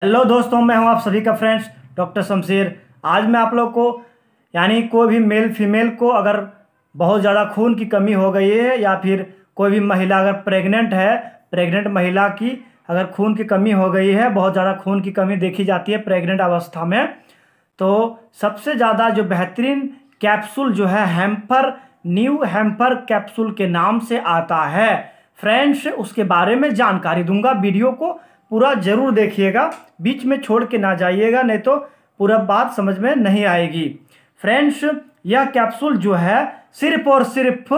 Hello दोस्तों, मैं हूं आप सभी का फ्रेंड्स डॉक्टर शमशेर। आज मैं आप लोग को कोई भी मेल फीमेल को अगर बहुत ज़्यादा खून की कमी हो गई है या फिर कोई भी महिला अगर प्रेग्नेंट है, प्रेग्नेंट महिला की अगर खून की कमी हो गई है, बहुत ज़्यादा खून की कमी देखी जाती है प्रेग्नेंट अवस्था में, तो सबसे ज़्यादा जो बेहतरीन कैप्सूल जो है हेम्पर, न्यू हेम्पर कैप्सूल के नाम से आता है फ्रेंड्स, उसके बारे में जानकारी दूंगा। वीडियो को पूरा जरूर देखिएगा, बीच में छोड़ के ना जाइएगा, नहीं तो पूरा बात समझ में नहीं आएगी। फ्रेंड्स, यह कैप्सूल जो है सिर्फ और सिर्फ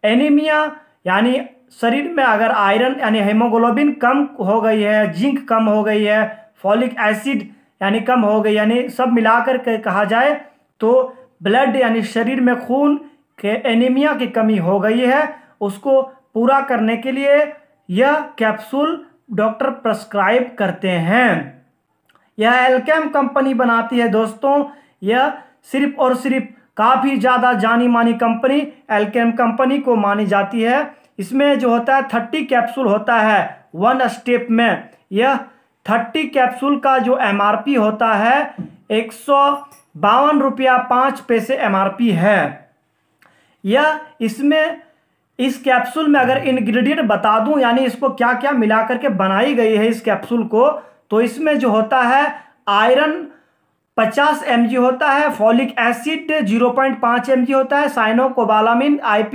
एनीमिया यानी शरीर में अगर आयरन यानी हेमोग्लोबिन कम हो गई है, जिंक कम हो गई है, फॉलिक एसिड यानी कम हो गई, यानी सब मिलाकर के कहा जाए तो ब्लड यानी शरीर में खून के एनीमिया की कमी हो गई है, उसको पूरा करने के लिए यह कैप्सूल डॉक्टर प्रेस्क्राइब करते हैं। यह एल्केम कंपनी बनाती है दोस्तों। यह सिर्फ और सिर्फ काफ़ी ज़्यादा जानी मानी कंपनी एल्केम कंपनी को मानी जाती है। इसमें जो होता है 30 कैप्सूल होता है वन स्टेप में। यह 30 कैप्सूल का जो एमआरपी होता है 152 रुपया 5 पैसे एमआरपी है। यह इसमें इस कैप्सूल में अगर इंग्रेडिएंट बता दूं यानी इसको क्या क्या मिला करके बनाई गई है इस कैप्सूल को, तो इसमें जो होता है आयरन 50 mg होता है, फॉलिक एसिड 0.5 mg होता है, साइनोकोबालामिन IP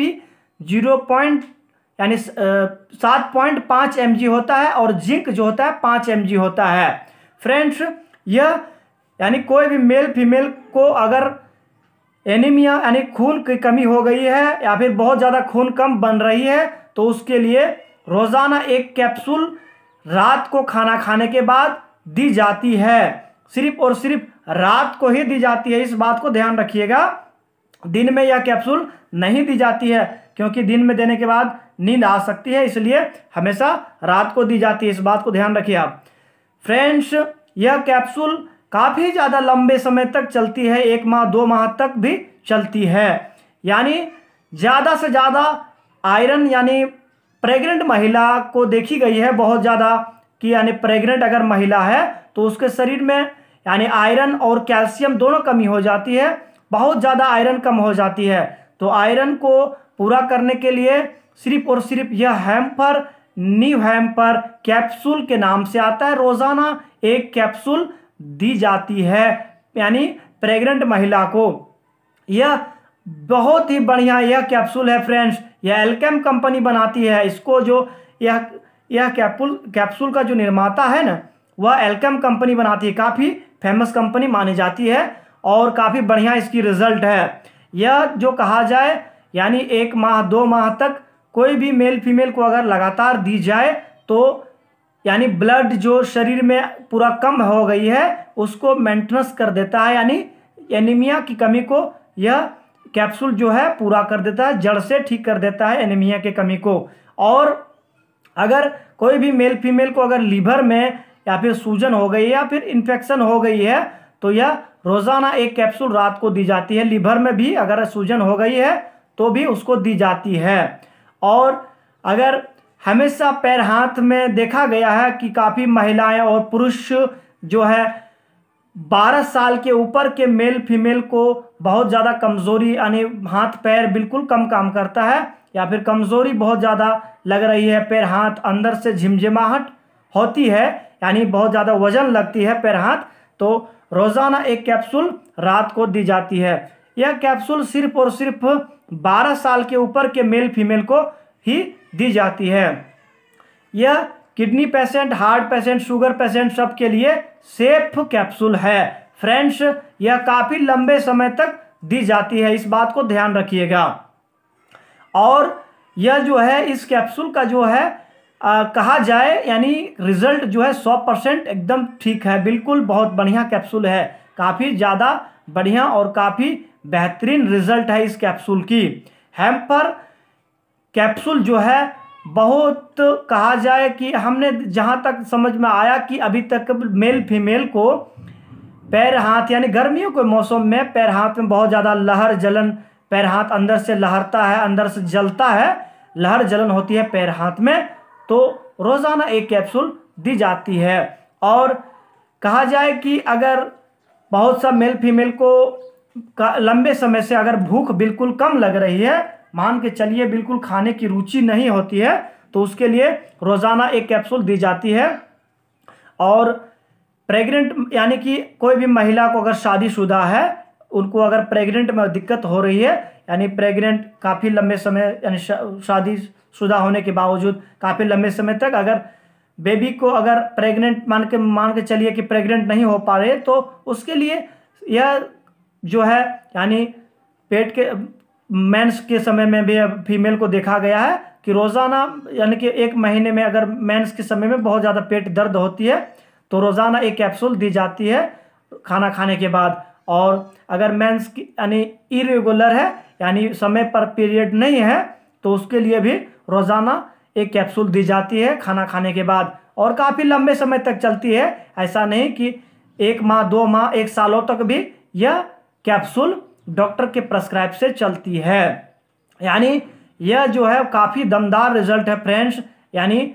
7.5 mg होता है और जिंक जो होता है 5 mg होता है। फ्रेंड्स, यह यानी कोई भी मेल फीमेल को अगर एनीमिया यानी खून की कमी हो गई है या फिर बहुत ज़्यादा खून कम बन रही है, तो उसके लिए रोज़ाना एक कैप्सूल रात को खाना खाने के बाद दी जाती है। सिर्फ और सिर्फ रात को ही दी जाती है, इस बात को ध्यान रखिएगा। दिन में यह कैप्सूल नहीं दी जाती है क्योंकि दिन में देने के बाद नींद आ सकती है, इसलिए हमेशा रात को दी जाती है, इस बात को ध्यान रखिए आप। फ्रेंड्स, यह कैप्सूल काफ़ी ज़्यादा लंबे समय तक चलती है, 1 माह 2 माह तक भी चलती है। यानी ज़्यादा से ज़्यादा आयरन यानी प्रेग्नेंट महिला को देखी गई है बहुत ज़्यादा कि यानी प्रेग्नेंट अगर महिला है तो उसके शरीर में यानी आयरन और कैल्शियम दोनों कमी हो जाती है, बहुत ज़्यादा आयरन कम हो जाती है। तो आयरन को पूरा करने के लिए सिर्फ और सिर्फ यह हेम्पर, न्यू हेम्पर कैप्सूल के नाम से आता है। रोज़ाना एक कैप्सूल दी जाती है यानी प्रेग्नेंट महिला को। यह बहुत ही बढ़िया यह कैप्सूल है फ्रेंड्स, यह एल्केम कंपनी बनाती है इसको। जो यह कैप्सूल का जो निर्माता है ना, वह एल्केम कंपनी बनाती है, काफ़ी फेमस कंपनी मानी जाती है और काफ़ी बढ़िया इसकी रिजल्ट है। यह जो कहा जाए यानी 1 माह 2 माह तक कोई भी मेल फीमेल को अगर लगातार दी जाए तो यानी ब्लड जो शरीर में पूरा कम हो गई है उसको मेंटेनेंस कर देता है, यानी एनीमिया की कमी को यह कैप्सूल जो है पूरा कर देता है, जड़ से ठीक कर देता है एनीमिया की कमी को। और अगर कोई भी मेल फीमेल को अगर लीवर में या फिर सूजन हो गई है या फिर इन्फेक्शन हो गई है तो यह रोज़ाना एक कैप्सूल रात को दी जाती है। लीवर में भी अगर सूजन हो गई है तो भी उसको दी जाती है। और अगर हमेशा पैर हाथ में देखा गया है कि काफ़ी महिलाएं और पुरुष जो है 12 साल के ऊपर के मेल फीमेल को बहुत ज़्यादा कमज़ोरी यानी हाथ पैर बिल्कुल कम काम करता है या फिर कमज़ोरी बहुत ज़्यादा लग रही है, पैर हाथ अंदर से झिमझिमाहट होती है यानी बहुत ज़्यादा वजन लगती है पैर हाथ, तो रोज़ाना एक कैप्सूल रात को दी जाती है। यह कैप्सूल सिर्फ और सिर्फ 12 साल के ऊपर के मेल फीमेल को ही दी जाती है। यह kidney patient, heart patient, sugar patient सब के लिए सेफ कैप्सूल है फ्रेंड्स। यह काफ़ी लंबे समय तक दी जाती है, इस बात को ध्यान रखिएगा। और यह जो है इस कैप्सूल का जो है कहा जाए यानी रिजल्ट जो है 100% एकदम ठीक है, बिल्कुल बहुत बढ़िया कैप्सूल है, काफ़ी ज़्यादा बढ़िया और काफ़ी बेहतरीन रिजल्ट है इस कैप्सूल की। हेम्पर कैप्सूल जो है बहुत कहा जाए कि हमने जहाँ तक समझ में आया कि अभी तक मेल फीमेल को पैर हाथ यानी गर्मियों के मौसम में पैर हाथ में बहुत ज़्यादा लहर जलन, पैर हाथ अंदर से लहरता है, अंदर से जलता है, लहर जलन होती है पैर हाथ में, तो रोज़ाना एक कैप्सूल दी जाती है। और कहा जाए कि अगर बहुत सा मेल फीमेल को लंबे समय से अगर भूख बिल्कुल कम लग रही है, मान के चलिए बिल्कुल खाने की रुचि नहीं होती है, तो उसके लिए रोज़ाना एक कैप्सूल दी जाती है। और प्रेग्नेंट यानी कि कोई भी महिला को अगर शादीशुदा है, उनको अगर प्रेग्नेंट में दिक्कत हो रही है, यानी प्रेग्नेंट काफ़ी लंबे समय यानी शादीशुदा होने के बावजूद काफ़ी लंबे समय तक अगर बेबी को अगर प्रेग्नेंट मान के चलिए कि प्रेग्नेंट नहीं हो पा रहे, तो उसके लिए यह जो है यानी पेट के मेंस के समय में भी फीमेल को देखा गया है कि रोज़ाना यानी कि 1 महीने में अगर मेंस के समय में बहुत ज़्यादा पेट दर्द होती है तो रोज़ाना एक कैप्सूल दी जाती है खाना खाने के बाद। और अगर मेंस की यानी इरेगुलर है यानी समय पर पीरियड नहीं है, तो उसके लिए भी रोज़ाना एक कैप्सूल दी जाती है खाना खाने के बाद, और काफ़ी लंबे समय तक चलती है। ऐसा नहीं कि 1 माह 2 माह 1 सालों तक भी यह कैप्सूल डॉक्टर के प्रेस्क्राइब से चलती है। यानी यह जो है काफ़ी दमदार रिजल्ट है फ्रेंड्स। यानी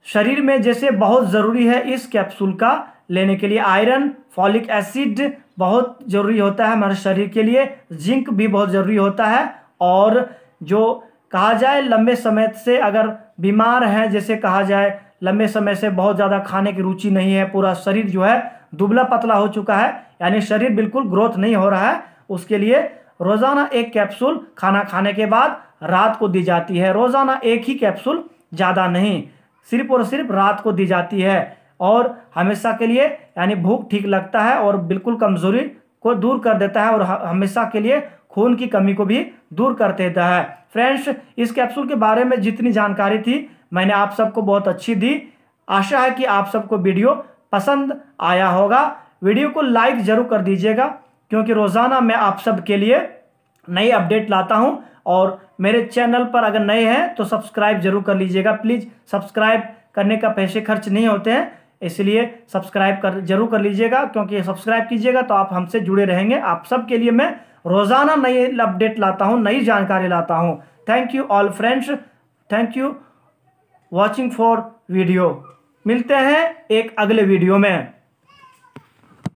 शरीर में जैसे बहुत ज़रूरी है इस कैप्सूल का लेने के लिए आयरन, फॉलिक एसिड बहुत ज़रूरी होता है हमारे शरीर के लिए, जिंक भी बहुत ज़रूरी होता है। और जो कहा जाए लंबे समय से अगर बीमार हैं, जैसे कहा जाए लंबे समय से बहुत ज़्यादा खाने की रुचि नहीं है, पूरा शरीर जो है दुबला पतला हो चुका है, यानी शरीर बिल्कुल ग्रोथ नहीं हो रहा है, उसके लिए रोज़ाना एक कैप्सूल खाना खाने के बाद रात को दी जाती है। रोज़ाना एक ही कैप्सूल, ज़्यादा नहीं, सिर्फ और सिर्फ रात को दी जाती है। और हमेशा के लिए यानी भूख ठीक लगता है और बिल्कुल कमज़ोरी को दूर कर देता है और हमेशा के लिए खून की कमी को भी दूर कर देता है। फ्रेंड्स, इस कैप्सूल के बारे में जितनी जानकारी थी मैंने आप सबको बहुत अच्छी दी। आशा है कि आप सबको वीडियो पसंद आया होगा। वीडियो को लाइक ज़रूर कर दीजिएगा, क्योंकि रोज़ाना मैं आप सब के लिए नई अपडेट लाता हूं। और मेरे चैनल पर अगर नए हैं तो सब्सक्राइब जरूर कर लीजिएगा प्लीज़। सब्सक्राइब करने का पैसे खर्च नहीं होते हैं, इसलिए सब्सक्राइब जरूर कर लीजिएगा, क्योंकि सब्सक्राइब कीजिएगा तो आप हमसे जुड़े रहेंगे। आप सब के लिए मैं रोज़ाना नई अपडेट लाता हूं, नई जानकारी लाता हूं। Thank you all friends, thank you watching for video. मिलते हैं एक अगले वीडियो में।